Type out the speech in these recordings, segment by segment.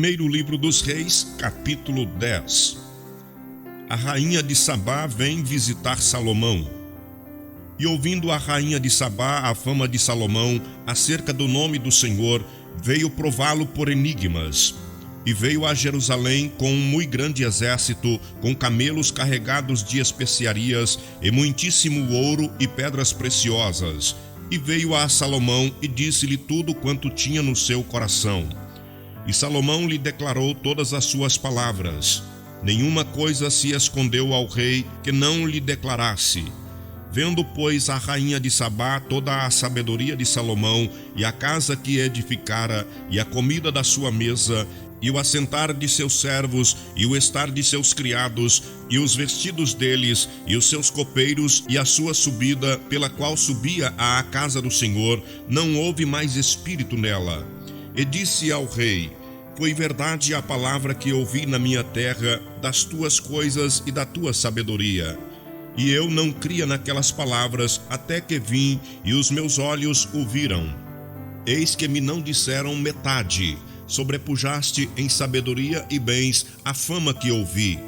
Primeiro livro dos Reis, capítulo 10. A rainha de Sabá vem visitar Salomão. E ouvindo a rainha de Sabá a fama de Salomão acerca do nome do Senhor, veio prová-lo por enigmas. E veio a Jerusalém com um muito grande exército, com camelos carregados de especiarias, e muitíssimo ouro e pedras preciosas. E veio a Salomão e disse-lhe tudo quanto tinha no seu coração. E Salomão lhe declarou todas as suas palavras. Nenhuma coisa se escondeu ao rei que não lhe declarasse. Vendo, pois, a rainha de Sabá toda a sabedoria de Salomão, e a casa que edificara, e a comida da sua mesa, e o assentar de seus servos, e o estar de seus criados, e os vestidos deles, e os seus copeiros, e a sua subida, pela qual subia à casa do Senhor, não houve mais espírito nela. E disse ao rei: foi verdade a palavra que ouvi na minha terra, das tuas coisas e da tua sabedoria. E eu não cria naquelas palavras, até que vim, e os meus olhos o viram. Eis que me não disseram metade. Sobrepujaste em sabedoria e bens a fama que ouvi.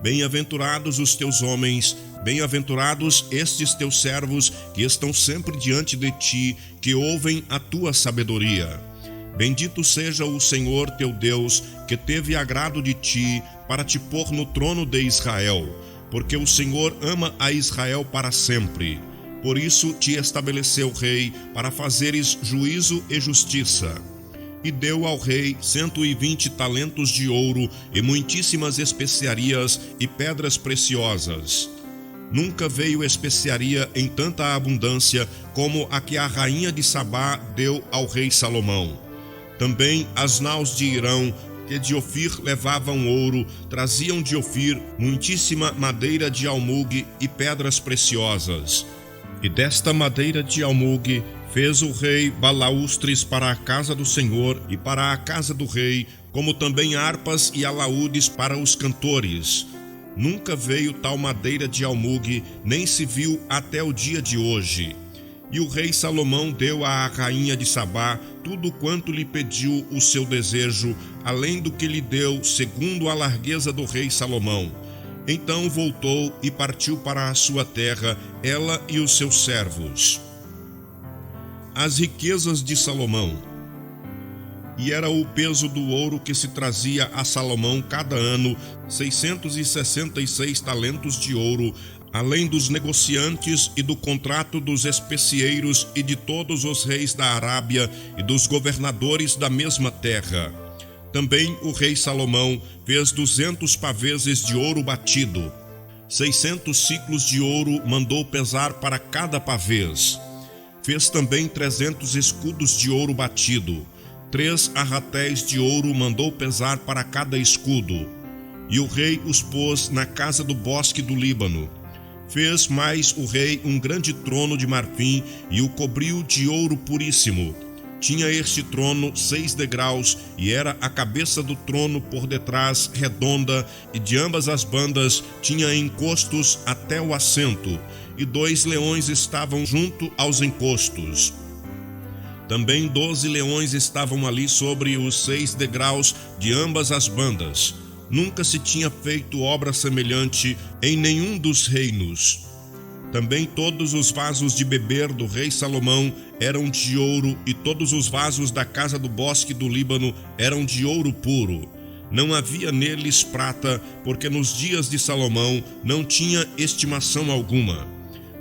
Bem-aventurados os teus homens, bem-aventurados estes teus servos, que estão sempre diante de ti, que ouvem a tua sabedoria. Bendito seja o Senhor teu Deus, que teve agrado de ti, para te pôr no trono de Israel, porque o Senhor ama a Israel para sempre. Por isso te estabeleceu rei, para fazeres juízo e justiça. E deu ao rei 120 talentos de ouro, e muitíssimas especiarias e pedras preciosas. Nunca veio especiaria em tanta abundância, como a que a rainha de Sabá deu ao rei Salomão. Também as naus de Irão, que de Ofir levavam ouro, traziam de Ofir muitíssima madeira de almugue e pedras preciosas. E desta madeira de almugue fez o rei balaústres para a casa do Senhor e para a casa do rei, como também harpas e alaúdes para os cantores. Nunca veio tal madeira de almugue, nem se viu até o dia de hoje. E o rei Salomão deu à rainha de Sabá tudo quanto lhe pediu o seu desejo, além do que lhe deu, segundo a largueza do rei Salomão. Então voltou e partiu para a sua terra, ela e os seus servos. As riquezas de Salomão. E era o peso do ouro que se trazia a Salomão cada ano, 666 talentos de ouro, além dos negociantes e do contrato dos especieiros e de todos os reis da Arábia e dos governadores da mesma terra. Também o rei Salomão fez 200 paveses de ouro batido. 600 ciclos de ouro mandou pesar para cada pavês. Fez também 300 escudos de ouro batido. 3 arratéis de ouro mandou pesar para cada escudo. E o rei os pôs na casa do bosque do Líbano. Fez mais o rei um grande trono de marfim e o cobriu de ouro puríssimo. Tinha este trono 6 degraus, e era a cabeça do trono por detrás redonda, e de ambas as bandas tinha encostos até o assento, e 2 leões estavam junto aos encostos. Também 12 leões estavam ali sobre os 6 degraus de ambas as bandas. Nunca se tinha feito obra semelhante em nenhum dos reinos. Também todos os vasos de beber do rei Salomão eram de ouro, e todos os vasos da casa do bosque do Líbano eram de ouro puro. Não havia neles prata, porque nos dias de Salomão não tinha estimação alguma.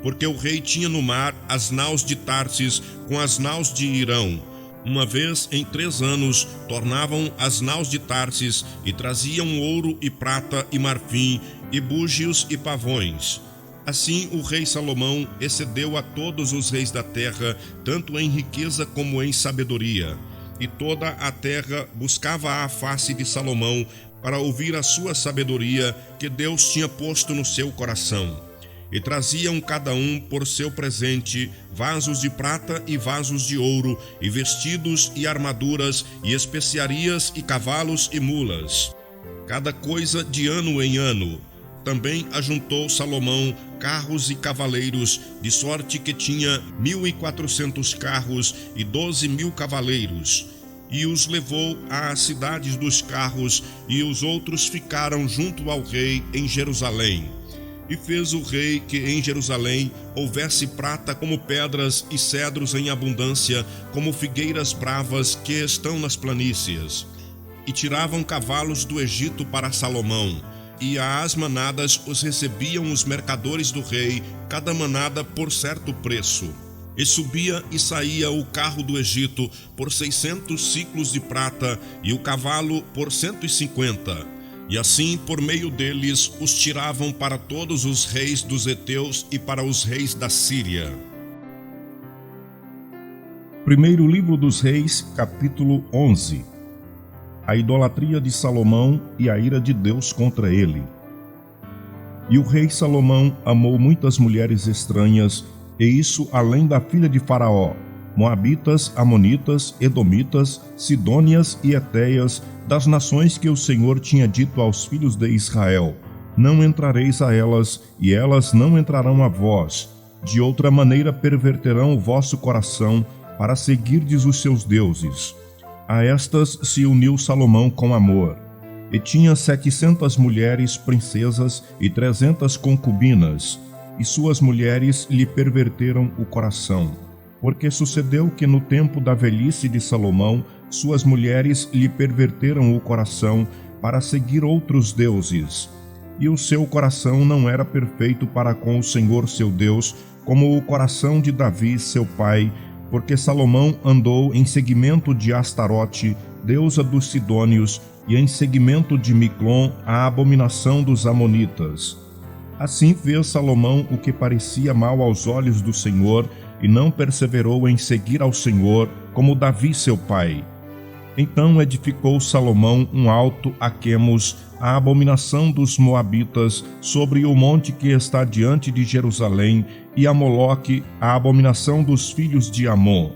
Porque o rei tinha no mar as naus de Tarsis com as naus de Irão. Uma vez em 3 anos tornavam as naus de Tarsis e traziam ouro e prata e marfim e búgios e pavões. Assim o rei Salomão excedeu a todos os reis da terra, tanto em riqueza como em sabedoria. E toda a terra buscava a face de Salomão para ouvir a sua sabedoria que Deus tinha posto no seu coração. E traziam cada um por seu presente vasos de prata e vasos de ouro, e vestidos e armaduras, e especiarias e cavalos e mulas, cada coisa de ano em ano. Também ajuntou Salomão carros e cavaleiros, de sorte que tinha 1.400 carros e 12.000 cavaleiros. e os levou às cidades dos carros, e os outros ficaram junto ao rei em Jerusalém. E fez o rei que em Jerusalém houvesse prata como pedras e cedros em abundância, como figueiras bravas que estão nas planícies. E tiravam cavalos do Egito para Salomão, e às manadas os recebiam os mercadores do rei, cada manada por certo preço. E subia e saía o carro do Egito por 600 siclos de prata, e o cavalo por 150. E assim, por meio deles, os tiravam para todos os reis dos heteus e para os reis da Síria. Primeiro livro dos Reis, capítulo 11. A idolatria de Salomão e a ira de Deus contra ele. E o rei Salomão amou muitas mulheres estranhas, e isso além da filha de Faraó, Moabitas, Amonitas, Edomitas, Sidônias e Etéias, das nações que o Senhor tinha dito aos filhos de Israel: não entrareis a elas, e elas não entrarão a vós. De outra maneira perverterão o vosso coração, para seguirdes os seus deuses. A estas se uniu Salomão com amor. E tinha 700 mulheres princesas e 300 concubinas, e suas mulheres lhe perverteram o coração. Porque sucedeu que no tempo da velhice de Salomão, suas mulheres lhe perverteram o coração para seguir outros deuses. E o seu coração não era perfeito para com o Senhor seu Deus, como o coração de Davi seu pai, porque Salomão andou em seguimento de Astarote, deusa dos Sidônios, e em seguimento de Miclon, a abominação dos Amonitas. Assim fez Salomão o que parecia mal aos olhos do Senhor, e não perseverou em seguir ao Senhor, como Davi seu pai. Então edificou Salomão um alto a Quemos, a abominação dos Moabitas, sobre o monte que está diante de Jerusalém, e a Moloque, a abominação dos filhos de Amon.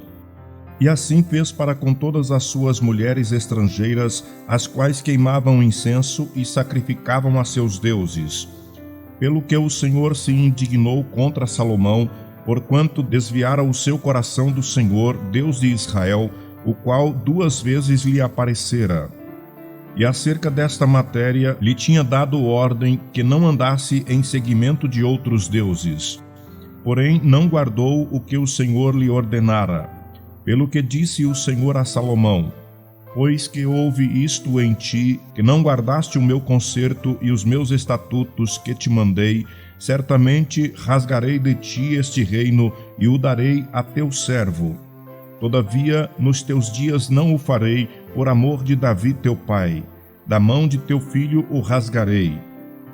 E assim fez para com todas as suas mulheres estrangeiras, as quais queimavam incenso e sacrificavam a seus deuses. Pelo que o Senhor se indignou contra Salomão, porquanto desviara o seu coração do Senhor, Deus de Israel, o qual 2 vezes lhe aparecera. E acerca desta matéria lhe tinha dado ordem que não andasse em seguimento de outros deuses. Porém não guardou o que o Senhor lhe ordenara. Pelo que disse o Senhor a Salomão: pois que houve isto em ti, que não guardaste o meu concerto e os meus estatutos que te mandei, certamente rasgarei de ti este reino e o darei a teu servo. Todavia, nos teus dias não o farei, por amor de Davi teu pai. Da mão de teu filho o rasgarei.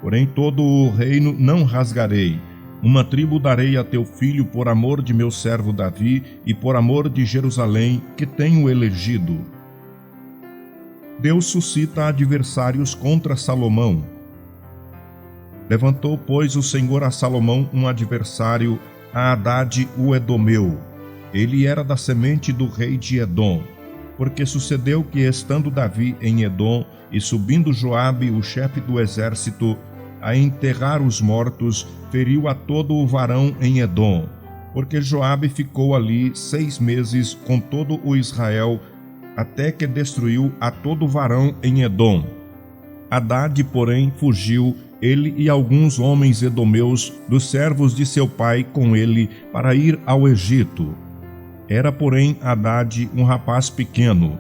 Porém todo o reino não rasgarei. Uma tribo darei a teu filho por amor de meu servo Davi e por amor de Jerusalém, que tenho elegido. Deus suscita adversários contra Salomão. Levantou, pois, o Senhor a Salomão um adversário, a Hadade o Edomeu. Ele era da semente do rei de Edom. Porque sucedeu que, estando Davi em Edom, e subindo Joabe, o chefe do exército, a enterrar os mortos, feriu a todo o varão em Edom. Porque Joabe ficou ali 6 meses com todo o Israel, até que destruiu a todo varão em Edom. Hadade, porém, fugiu, ele e alguns homens edomeus, dos servos de seu pai, com ele, para ir ao Egito. Era, porém, Hadade um rapaz pequeno.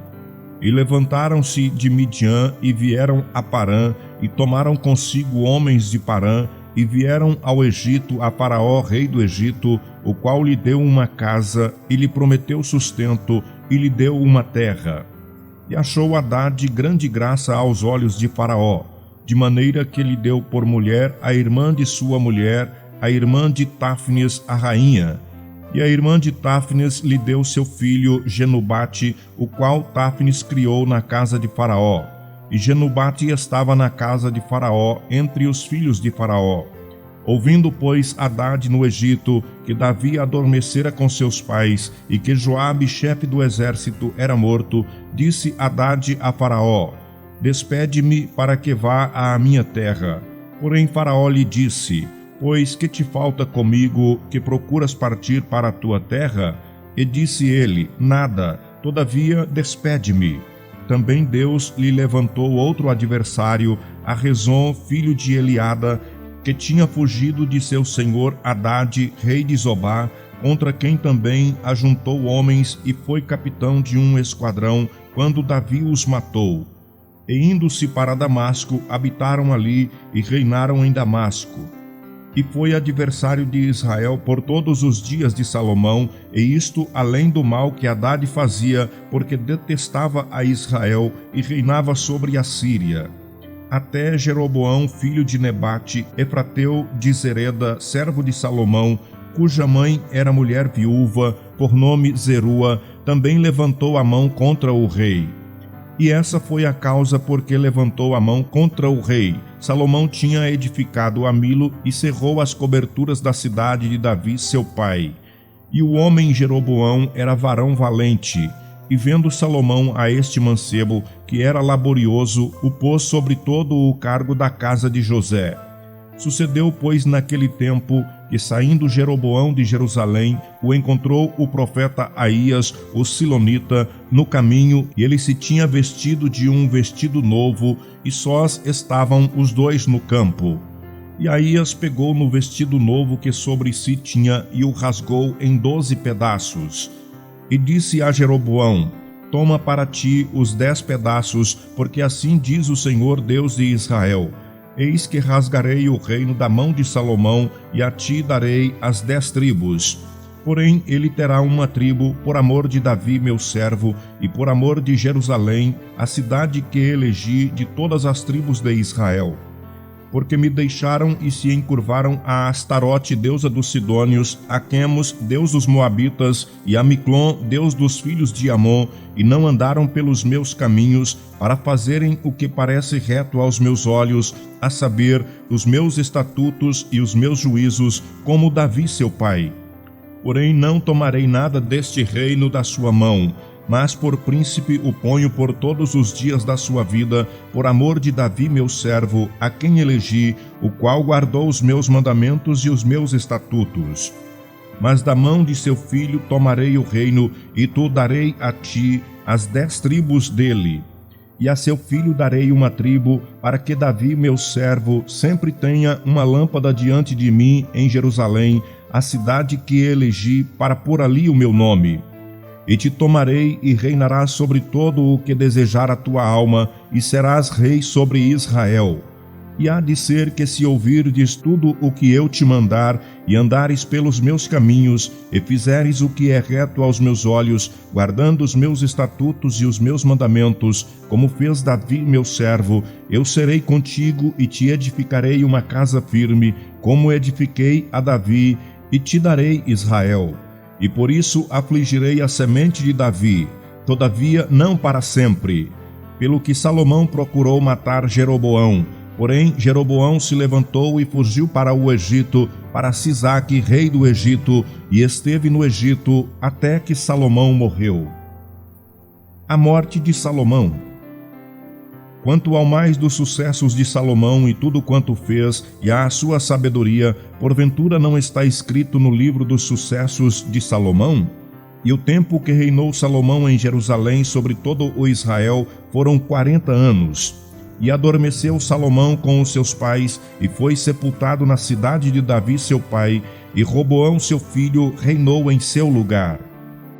E levantaram-se de Midian e vieram a Parã, e tomaram consigo homens de Parã, e vieram ao Egito a Faraó, rei do Egito, o qual lhe deu uma casa, e lhe prometeu sustento, e lhe deu uma terra. E achou Hadade grande graça aos olhos de Faraó, de maneira que lhe deu por mulher a irmã de sua mulher, a irmã de Táfnis, a rainha. E a irmã de Táfnis lhe deu seu filho Genubate, o qual Táfnis criou na casa de Faraó. E Genubate estava na casa de Faraó, entre os filhos de Faraó. Ouvindo, pois, Hadade no Egito, que Davi adormecera com seus pais, e que Joabe, chefe do exército, era morto, disse Hadade a Faraó: despede-me para que vá à minha terra. Porém Faraó lhe disse: pois que te falta comigo, que procuras partir para a tua terra? E disse ele: nada, Todavia, despede-me. Também Deus lhe levantou outro adversário, a Rezon, filho de Eliada, que tinha fugido de seu senhor Hadade, rei de Zobá, contra quem também ajuntou homens e foi capitão de um esquadrão, quando Davi os matou. E indo-se para Damasco, habitaram ali e reinaram em Damasco. E foi adversário de Israel por todos os dias de Salomão, e isto além do mal que Hadade fazia, porque detestava a Israel e reinava sobre a Síria. Até Jeroboão, filho de Nebate, efrateu de Zereda, servo de Salomão, cuja mãe era mulher viúva, por nome Zerua, também levantou a mão contra o rei. E essa foi a causa por que levantou a mão contra o rei. Salomão tinha edificado a Milo e cerrou as coberturas da cidade de Davi, seu pai. E o homem Jeroboão era varão valente. E vendo Salomão a este mancebo, que era laborioso, o pôs sobre todo o cargo da casa de José. Sucedeu, pois, naquele tempo, que saindo Jeroboão de Jerusalém, o encontrou o profeta Aías, o silonita, no caminho, e ele se tinha vestido de um vestido novo, e sós estavam os dois no campo. E Aías pegou no vestido novo que sobre si tinha, e o rasgou em 12 pedaços. E disse a Jeroboão: Toma para ti os 10 pedaços, porque assim diz o Senhor Deus de Israel: Eis que rasgarei o reino da mão de Salomão, e a ti darei as 10 tribos. Porém, ele terá uma tribo, por amor de Davi, meu servo, e por amor de Jerusalém, a cidade que elegi de todas as tribos de Israel. Porque me deixaram e se encurvaram a Astarote, deusa dos Sidônios, a Quemos, deus dos Moabitas, e a Miclon, deus dos filhos de Amon, e não andaram pelos meus caminhos, para fazerem o que parece reto aos meus olhos, a saber, os meus estatutos e os meus juízos, como Davi seu pai. Porém não tomarei nada deste reino da sua mão, mas por príncipe o ponho por todos os dias da sua vida, por amor de Davi meu servo, a quem elegi, o qual guardou os meus mandamentos e os meus estatutos. Mas da mão de seu filho tomarei o reino, e tu darei a ti as 10 tribos dele. E a seu filho darei uma tribo, para que Davi meu servo sempre tenha uma lâmpada diante de mim em Jerusalém, a cidade que elegi para pôr ali o meu nome. E te tomarei e reinarás sobre todo o que desejar a tua alma, e serás rei sobre Israel. E há de ser que se ouvirdes tudo o que eu te mandar, e andares pelos meus caminhos, e fizeres o que é reto aos meus olhos, guardando os meus estatutos e os meus mandamentos, como fez Davi meu servo, eu serei contigo e te edificarei uma casa firme, como edifiquei a Davi, e te darei Israel. E por isso afligirei a semente de Davi, todavia não para sempre. Pelo que Salomão procurou matar Jeroboão, porém Jeroboão se levantou e fugiu para o Egito, para Sisaque, rei do Egito, e esteve no Egito até que Salomão morreu. A morte de Salomão. Quanto ao mais dos sucessos de Salomão e tudo quanto fez, e à sua sabedoria, porventura não está escrito no livro dos sucessos de Salomão? E o tempo que reinou Salomão em Jerusalém sobre todo o Israel foram 40 anos. E adormeceu Salomão com os seus pais, e foi sepultado na cidade de Davi seu pai, e Roboão seu filho reinou em seu lugar.